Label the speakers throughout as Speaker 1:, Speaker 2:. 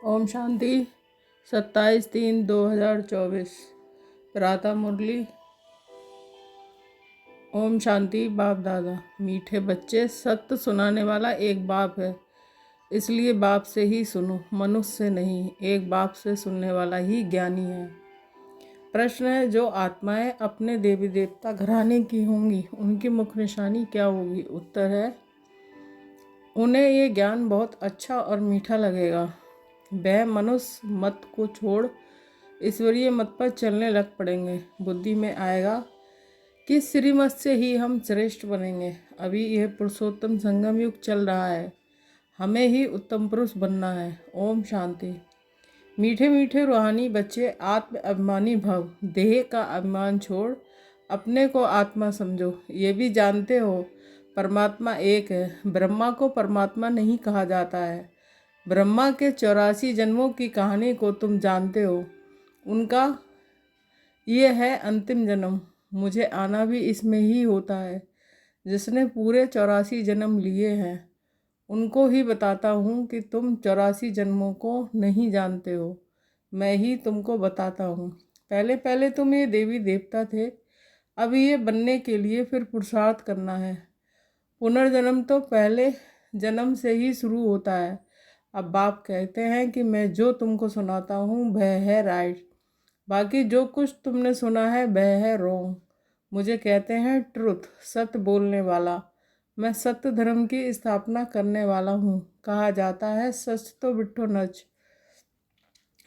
Speaker 1: ओम शांति 27/3/2024 प्रातः मुरली। ओम शांति। बाप दादा मीठे बच्चे, सत्य सुनाने वाला एक बाप है, इसलिए बाप से ही सुनो, मनुष्य से नहीं। एक बाप से सुनने वाला ही ज्ञानी है। प्रश्न है, जो आत्माएं अपने देवी देवता घराने की होंगी उनकी मुख्य निशानी क्या होगी? उत्तर है, उन्हें ये ज्ञान बहुत अच्छा और मीठा लगेगा। वह मनुष्य मत को छोड़ ईश्वरीय मत पर चलने लग पड़ेंगे। बुद्धि में आएगा कि श्रीमत से ही हम श्रेष्ठ बनेंगे। अभी यह पुरुषोत्तम संगम युग चल रहा है, हमें ही उत्तम पुरुष बनना है। ओम शांति। मीठे मीठे रूहानी बच्चे, आत्म अभिमानी भव, देह का अभिमान छोड़ अपने को आत्मा समझो। ये भी जानते हो परमात्मा एक है। ब्रह्मा को परमात्मा नहीं कहा जाता है। ब्रह्मा के 84 जन्मों की कहानी को तुम जानते हो, उनका ये है अंतिम जन्म। मुझे आना भी इसमें ही होता है। जिसने पूरे 84 जन्म लिए हैं उनको ही बताता हूँ कि तुम 84 जन्मों को नहीं जानते हो, मैं ही तुमको बताता हूँ। पहले पहले तुम ये देवी देवता थे, अब ये बनने के लिए फिर पुरुषार्थ करना है। पुनर्जन्म तो पहले जन्म से ही शुरू होता है। अब बाप कहते हैं कि मैं जो तुमको सुनाता हूँ वह है राइट, बाकी जो कुछ तुमने सुना है वह है रॉन्ग। मुझे कहते हैं ट्रुथ, सत्य बोलने वाला। मैं सत्य धर्म की स्थापना करने वाला हूँ। कहा जाता है सच तो बिट्ठो नच,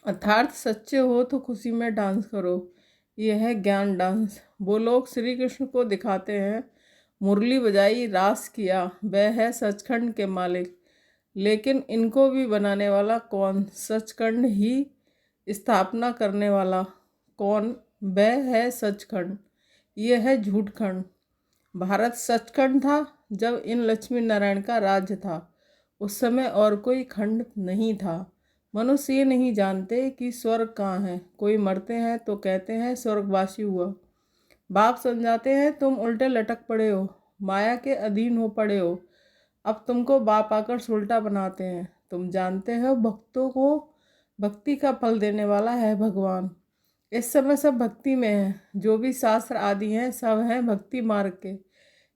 Speaker 1: अर्थात सच्चे हो तो खुशी में डांस करो। यह है ज्ञान डांस। वो लोग श्री कृष्ण को दिखाते हैं, मुरली बजाई, रास किया, वह है सचखंड के मालिक। लेकिन इनको भी बनाने वाला कौन? सचखंड ही स्थापना करने वाला कौन? वह है सचखंड। यह है झूठखंड। भारत सचखंड था जब इन लक्ष्मी नारायण का राज्य था। उस समय और कोई खंड नहीं था। मनुष्य ये नहीं जानते कि स्वर्ग कहाँ है। कोई मरते हैं तो कहते हैं स्वर्गवासी हुआ। बाप समझाते हैं तुम उल्टे लटक पड़े हो, माया के अधीन हो पड़े हो। अब तुमको बाप आकर उल्टा बनाते हैं। तुम जानते हो भक्तों को भक्ति का फल देने वाला है भगवान। इस समय सब भक्ति में है। जो भी शास्त्र आदि हैं सब हैं भक्ति मार्ग के।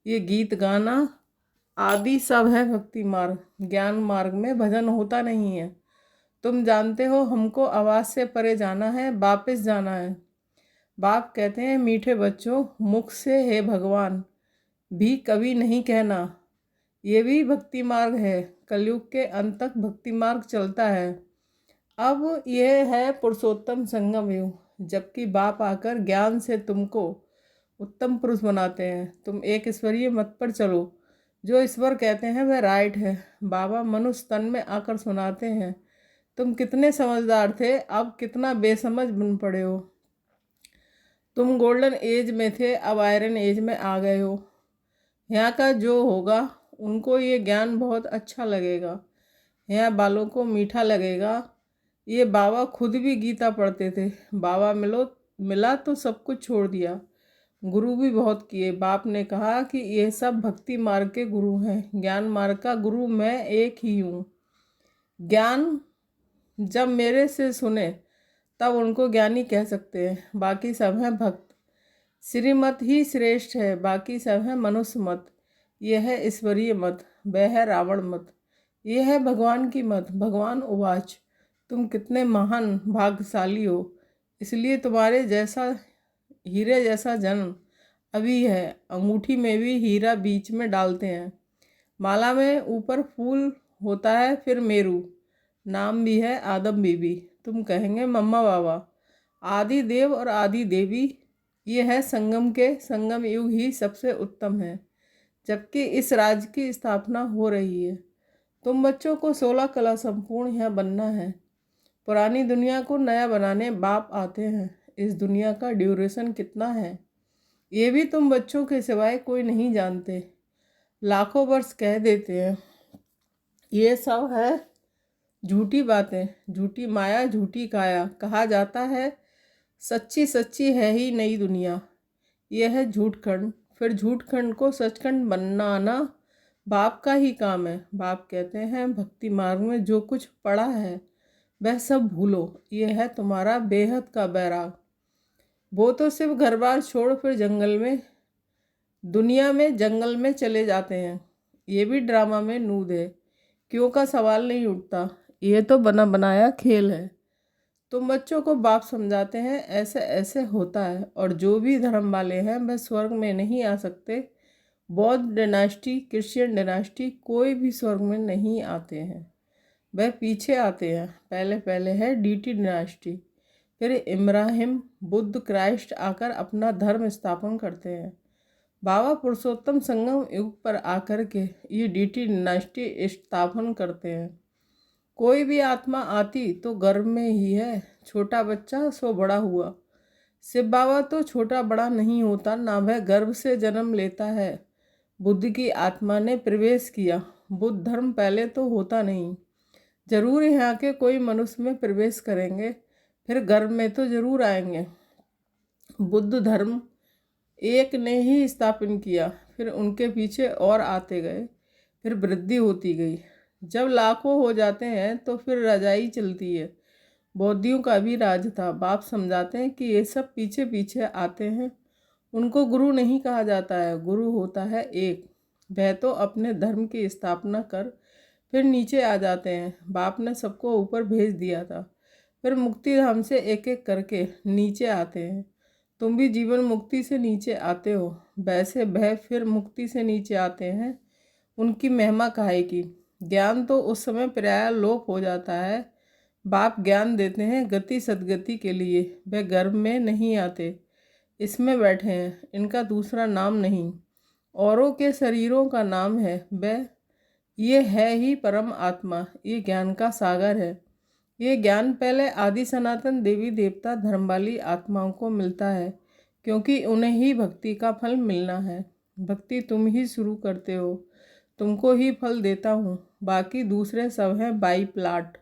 Speaker 1: ये गीत गाना आदि सब है भक्ति मार्ग। ज्ञान मार्ग में भजन होता नहीं है। तुम जानते हो हमको आवाज़ से परे जाना है, वापस जाना है। बाप कहते हैं मीठे बच्चों, मुख से हे भगवान भी कभी नहीं कहना। ये भी भक्ति मार्ग है। कलयुग के अंत तक भक्ति मार्ग चलता है। अब यह है पुरुषोत्तम संगम युग, जबकि बाप आकर ज्ञान से तुमको उत्तम पुरुष बनाते हैं। तुम एक ईश्वरीय मत पर चलो। जो ईश्वर कहते हैं वह राइट है। बाबा मनुष्य तन में आकर सुनाते हैं, तुम कितने समझदार थे, अब कितना बेसमझ बन पड़े हो। तुम गोल्डन एज में थे, अब आयरन एज में आ गए हो। यहाँ का जो होगा उनको ये ज्ञान बहुत अच्छा लगेगा, यहाँ बालों को मीठा लगेगा। ये बाबा खुद भी गीता पढ़ते थे। बाबा मिला तो सब कुछ छोड़ दिया। गुरु भी बहुत किए। बाप ने कहा कि ये सब भक्ति मार्ग के गुरु हैं। ज्ञान मार्ग का गुरु मैं एक ही हूँ। ज्ञान जब मेरे से सुने तब उनको ज्ञानी कह सकते हैं। बाकी सब हैं भक्त। श्रीमत ही श्रेष्ठ है, बाकी सब है मनुष्य मत। यह है ईश्वरीय मत, वह है रावण मत। यह है भगवान की मत। भगवान उवाच, तुम कितने महान भाग्यशाली हो, इसलिए तुम्हारे जैसा हीरे जैसा जन्म अभी है। अंगूठी में भी हीरा बीच में डालते हैं। माला में ऊपर फूल होता है, फिर मेरू। नाम भी है आदम बीबी। तुम कहेंगे मम्मा बाबा, आदि देव और आदि देवी, ये है संगम के संगम युग ही सबसे उत्तम है, जबकि इस राज्य की स्थापना हो रही है। तुम बच्चों को 16 कला संपूर्ण यहाँ बनना है। पुरानी दुनिया को नया बनाने बाप आते हैं। इस दुनिया का ड्यूरेशन कितना है ये भी तुम बच्चों के सिवाय कोई नहीं जानते। लाखों वर्ष कह देते हैं। ये सब है झूठी बातें, झूठी माया, झूठी काया। कहा जाता है सच्ची सच्ची है ही नई दुनिया। यह है झूठखंड। फिर झूठखंड को सचखंड बनाना बाप का ही काम है। बाप कहते हैं भक्ति मार्ग में जो कुछ पड़ा है वह सब भूलो, ये है तुम्हारा बेहद का बैराग। वो तो सिर्फ घर बार छोड़ फिर दुनिया में जंगल में चले जाते हैं। ये भी ड्रामा में नूद है, क्यों का सवाल नहीं उठता, ये तो बना बनाया खेल है। तुम बच्चों को बाप समझाते हैं ऐसे ऐसे होता है, और जो भी धर्म वाले हैं वह स्वर्ग में नहीं आ सकते। बौद्ध डायनास्टी, क्रिश्चियन डायनास्टी, कोई भी स्वर्ग में नहीं आते हैं, वह पीछे आते हैं। पहले पहले है डीटी डायनास्टी, फिर इब्राहिम, बुद्ध, क्राइस्ट आकर अपना धर्म स्थापन करते हैं। बाबा पुरुषोत्तम संगम युग पर आकर के ये डीटी डायनास्टी स्थापन करते हैं। कोई भी आत्मा आती तो गर्भ में ही है, छोटा बच्चा सो बड़ा हुआ। शिव बाबा तो छोटा बड़ा नहीं होता, ना वह गर्भ से जन्म लेता है। बुद्ध की आत्मा ने प्रवेश किया। बुद्ध धर्म पहले तो होता नहीं, जरूर यहाँ के कोई मनुष्य में प्रवेश करेंगे, फिर गर्भ में तो जरूर आएंगे। बुद्ध धर्म एक ने ही स्थापन किया, फिर उनके पीछे और आते गए, फिर वृद्धि होती गई। जब लाखों हो जाते हैं तो फिर रजाई चलती है। बौद्धियों का भी राज था। बाप समझाते हैं कि ये सब पीछे पीछे आते हैं, उनको गुरु नहीं कहा जाता है, गुरु होता है एक। वह तो अपने धर्म की स्थापना कर फिर नीचे आ जाते हैं। बाप ने सबको ऊपर भेज दिया था, फिर मुक्ति धाम से एक एक करके नीचे आते हैं। तुम भी जीवन मुक्ति से नीचे आते हो, वैसे वह फिर मुक्ति से नीचे आते हैं। उनकी महिमा काहे की। ज्ञान तो उस समय प्राय लोप हो जाता है। बाप ज्ञान देते हैं गति सदगति के लिए। वह गर्भ में नहीं आते, इसमें बैठे हैं, इनका दूसरा नाम नहीं, औरों के शरीरों का नाम है। वह ये है ही परम आत्मा, ये ज्ञान का सागर है। ये ज्ञान पहले आदि सनातन देवी देवता धर्म वाली आत्माओं को मिलता है, क्योंकि उन्हें ही भक्ति का फल मिलना है। भक्ति तुम ही शुरू करते हो, तुमको ही फल देता हूँ, बाकी दूसरे सब हैं बाई प्लाट।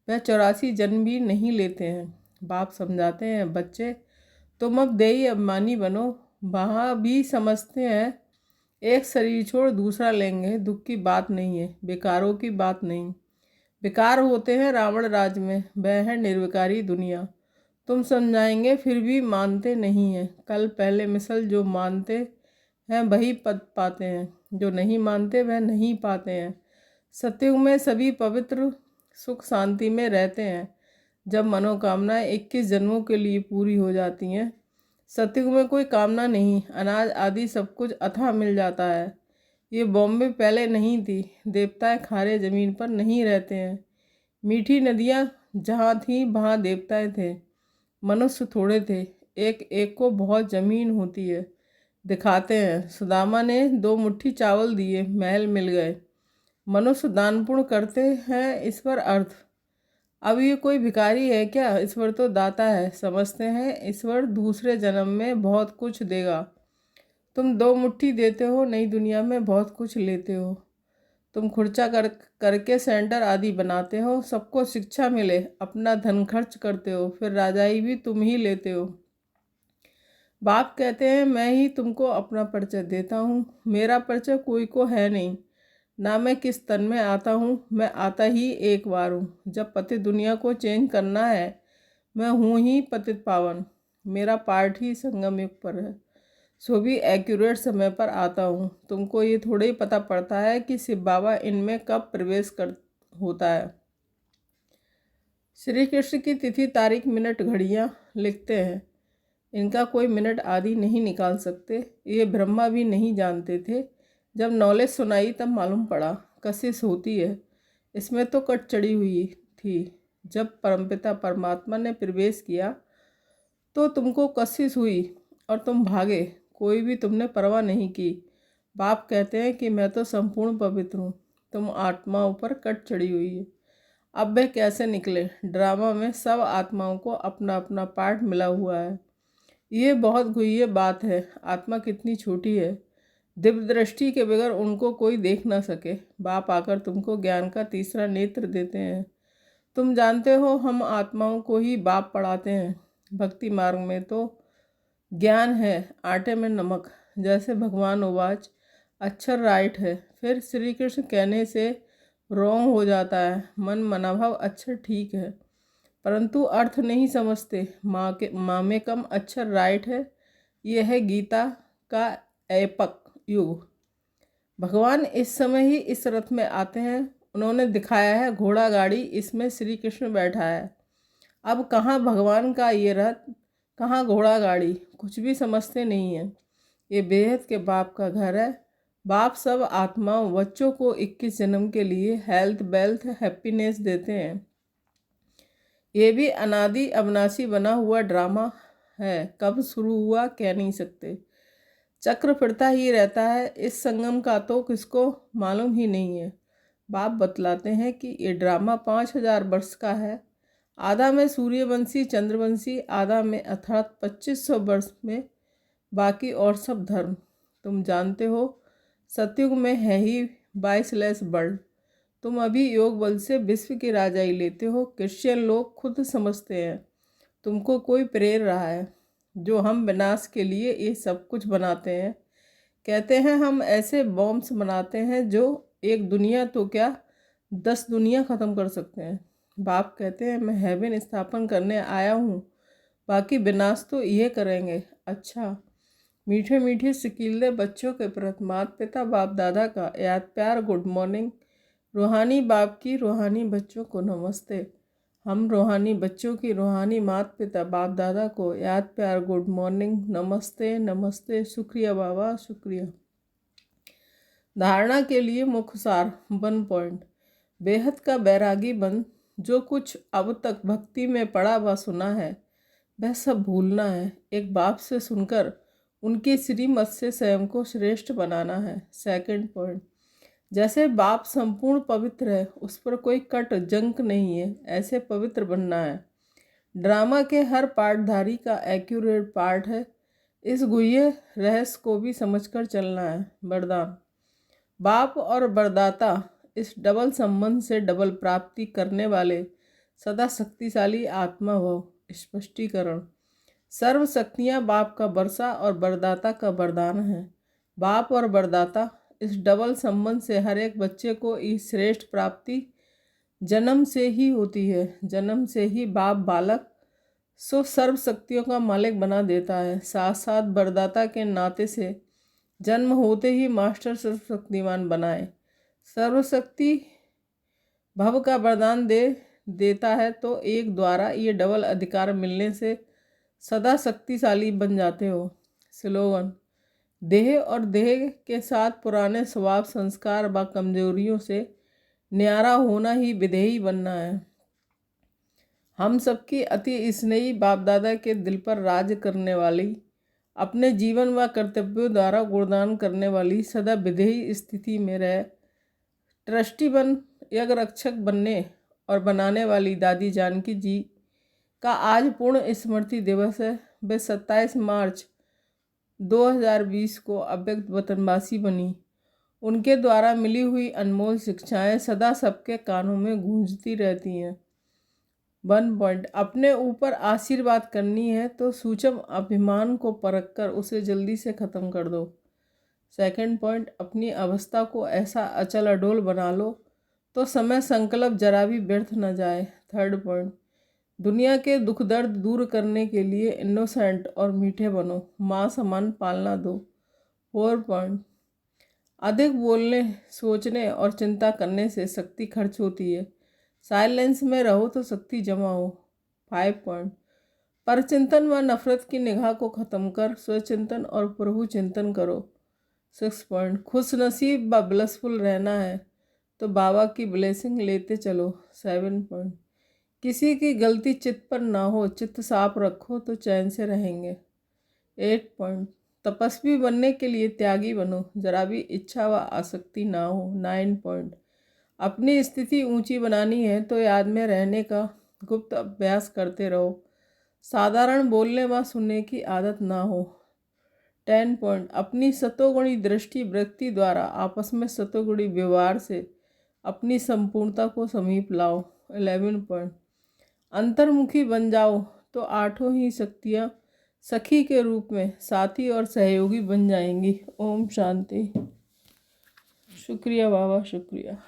Speaker 1: वह 84 जन्म भी नहीं लेते हैं। बाप समझाते हैं, बच्चे तुम अब देही अभिमानी बनो। वहाँ भी समझते हैं एक शरीर छोड़ दूसरा लेंगे, दुख की बात नहीं है, बेकारों की बात नहीं। बेकार होते हैं रावण राज में, वह है निर्विकारी दुनिया। तुम समझाएंगे फिर भी मानते नहीं हैं। कल पहले मिसल जो मानते हैं वही पद पाते हैं, जो नहीं मानते वह नहीं पाते हैं। सतयुग में सभी पवित्र सुख शांति में रहते हैं। जब मनोकामनाएं 21 जन्मों के लिए पूरी हो जाती हैं, सतयुग में कोई कामना नहीं, अनाज आदि सब कुछ अथाह मिल जाता है। ये बॉम्बे पहले नहीं थी। देवताएं खारे जमीन पर नहीं रहते हैं। मीठी नदियाँ जहाँ थीं वहाँ देवताएं थे, मनुष्य थोड़े थे। एक एक को बहुत जमीन होती है। दिखाते हैं, सुदामा ने 2 मुट्ठी चावल दिए, महल मिल गए। मनुष्य दान पुण्य करते हैं, ईश्वर अर्थ। अब ये कोई भिखारी है क्या, ईश्वर तो दाता है। समझते हैं ईश्वर दूसरे जन्म में बहुत कुछ देगा। तुम 2 मुट्ठी देते हो, नई दुनिया में बहुत कुछ लेते हो। तुम खुर्चा करके सेंटर आदि बनाते हो, सबको शिक्षा मिले, अपना धन खर्च करते हो, फिर राजाई भी तुम ही लेते हो। बाप कहते हैं, मैं ही तुमको अपना परिचय देता हूँ। मेरा परिचय कोई को है नहीं, ना मैं किस तन में आता हूँ, मैं आता ही एक बार हूँ। जब पति दुनिया को चेंज करना है, मैं हूँ ही पतित पावन। मेरा पार्ट ही संगम युग पर है, सो भी एक्यूरेट समय पर आता हूँ। तुमको ये थोड़ा ही पता पड़ता है कि शिव बाबा इनमें कब प्रवेश कर होता है। श्री कृष्ण की तिथि तारीख मिनट घड़ियाँ लिखते हैं, इनका कोई मिनट आदि नहीं निकाल सकते। ये ब्रह्मा भी नहीं जानते थे। जब नॉलेज सुनाई तब मालूम पड़ा कशिश होती है। इसमें तो कट चढ़ी हुई थी। जब परमपिता परमात्मा ने प्रवेश किया तो तुमको कशिश हुई और तुम भागे, कोई भी तुमने परवाह नहीं की। बाप कहते हैं कि मैं तो संपूर्ण पवित्र हूँ, तुम आत्माओं पर कट चढ़ी हुई है। अब वे कैसे निकले। ड्रामा में सब आत्माओं को अपना अपना पार्ट मिला हुआ है। ये बहुत गुह्य बात है। आत्मा कितनी छोटी है, दिव्य दृष्टि के बगैर उनको कोई देख ना सके। बाप आकर तुमको ज्ञान का तीसरा नेत्र देते हैं। तुम जानते हो हम आत्माओं को ही बाप पढ़ाते हैं। भक्ति मार्ग में तो ज्ञान है आटे में नमक, जैसे भगवान उवाच अक्षर राइट है, फिर श्री कृष्ण कहने से रॉन्ग हो जाता है। मन मनाभाव अक्षर ठीक है। परंतु अर्थ नहीं समझते। माँ में कम अक्षर राइट है। यह है गीता का एपक युग। भगवान इस समय ही इस रथ में आते हैं। उन्होंने दिखाया है घोड़ा गाड़ी, इसमें श्री कृष्ण बैठा है। अब कहाँ भगवान का ये रथ, कहाँ घोड़ा गाड़ी, कुछ भी समझते नहीं है। ये बेहद के बाप का घर है। बाप सब आत्माओं बच्चों को 21 जन्म के लिए हेल्थ वेल्थ हैप्पीनेस देते हैं। ये भी अनादि अविनाशी बना हुआ ड्रामा है। कब शुरू हुआ कह नहीं सकते। चक्र फिरता ही रहता है। इस संगम का तो किसको मालूम ही नहीं है। बाप बतलाते हैं कि ये ड्रामा 5000 वर्ष का है। आधा में सूर्यवंशी चंद्रवंशी, आधा में अर्थात 2500 वर्ष में बाकी और सब धर्म। तुम जानते हो सतयुग में है ही 22 वर्ल्ड। तुम अभी योग बल से विश्व की राजाई लेते हो। क्रिश्चियन लोग खुद समझते हैं तुमको कोई प्रेर रहा है, जो हम विनाश के लिए ये सब कुछ बनाते हैं। कहते हैं हम ऐसे बॉम्ब्स बनाते हैं जो एक दुनिया तो क्या 10 दुनिया ख़त्म कर सकते हैं। बाप कहते हैं मैं हेवन स्थापन करने आया हूँ, बाकी विनाश तो ये करेंगे। अच्छा, मीठे मीठे सिकीले बच्चों के प्रति माता पिता बाप दादा का याद प्यार गुड मॉर्निंग। रूहानी बाप की रूहानी बच्चों को नमस्ते। हम रूहानी बच्चों की रूहानी माता पिता बाप दादा को याद प्यार गुड मॉर्निंग, नमस्ते नमस्ते, शुक्रिया बाबा शुक्रिया। धारणा के लिए मुख्य सार 1 पॉइंट। बेहद का बैरागी बन। जो कुछ अब तक भक्ति में पढ़ा व सुना है वह सब भूलना है। एक बाप से सुनकर उनकी श्रीमत से स्वयं को श्रेष्ठ बनाना है। 2 पॉइंट। जैसे बाप संपूर्ण पवित्र है, उस पर कोई कट जंक नहीं है, ऐसे पवित्र बनना है। ड्रामा के हर पार्टधारी का एक्यूरेट पार्ट है। इस गुह्य रहस्य को भी समझकर चलना है। वरदान। बाप और वरदाता इस डबल संबंध से डबल प्राप्ति करने वाले सदा शक्तिशाली आत्मा भव। स्पष्टीकरण। सर्व शक्तियाँ बाप का वर्षा और वरदाता का वरदान है। बाप और वरदाता इस डबल संबंध से हर एक बच्चे को इस श्रेष्ठ प्राप्ति जन्म से ही होती है। जन्म से ही बाप बालक सो सर्व शक्तियों का मालिक बना देता है। साथ साथ वरदाता के नाते से जन्म होते ही मास्टर सर्वशक्तिमान बनाए। सर्वशक्ति भव का वरदान देता है तो एक द्वारा ये डबल अधिकार मिलने से सदा शक्तिशाली बन जाते हो। स्लोगन। देह और देह के साथ पुराने स्वभाव संस्कार व कमजोरियों से न्यारा होना ही विधेयी बनना है। हम सबकी अति स्नेही बाप दादा के दिल पर राज करने वाली, अपने जीवन व कर्तव्यों द्वारा गुणगान करने वाली, सदा विधेयी स्थिति में रह ट्रस्टी बन यज्ञ रक्षक बनने और बनाने वाली दादी जानकी जी का आज पूर्ण स्मृति दिवस है। वे 27 मार्च 2020 को अव्यक्त वतनवासी बनी। उनके द्वारा मिली हुई अनमोल शिक्षाएं सदा सबके कानों में गूंजती रहती हैं। 1 पॉइंट। अपने ऊपर आशीर्वाद करनी है तो सूक्ष्म अभिमान को परखकर उसे जल्दी से ख़त्म कर दो। 2 पॉइंट। अपनी अवस्था को ऐसा अचल अडोल बना लो तो समय संकल्प जरा भी व्यर्थ न जाए। 3 पॉइंट। दुनिया के दुख दर्द दूर करने के लिए इनोसेंट और मीठे बनो, माँ समान पालना दो। 4 पॉइंट। अधिक बोलने, सोचने और चिंता करने से शक्ति खर्च होती है। साइलेंस में रहो तो शक्ति जमा हो। 5 पॉइंट। पर चिंतन व नफरत की निगाह को ख़त्म कर स्वचिंतन और प्रभु चिंतन करो। 6 पॉइंट। खुश नसीब व ब्लसफुल रहना है तो बाबा की ब्लेसिंग लेते चलो। 7 पॉइंट। किसी की गलती चित्त पर ना हो, चित्त साफ रखो तो चैन से रहेंगे। 8 पॉइंट। तपस्वी बनने के लिए त्यागी बनो, जरा भी इच्छा व आसक्ति ना हो। 9 पॉइंट। अपनी स्थिति ऊंची बनानी है तो याद में रहने का गुप्त अभ्यास करते रहो। साधारण बोलने व सुनने की आदत ना हो। 10 पॉइंट। अपनी सतोगुणी दृष्टि वृत्ति द्वारा आपस में सतोगुणी व्यवहार से अपनी संपूर्णता को समीप लाओ। 11 पॉइंट। अंतर्मुखी बन जाओ तो 8 ही शक्तियाँ सखी के रूप में साथी और सहयोगी बन जाएंगी। ओम शांति। शुक्रिया बाबा शुक्रिया।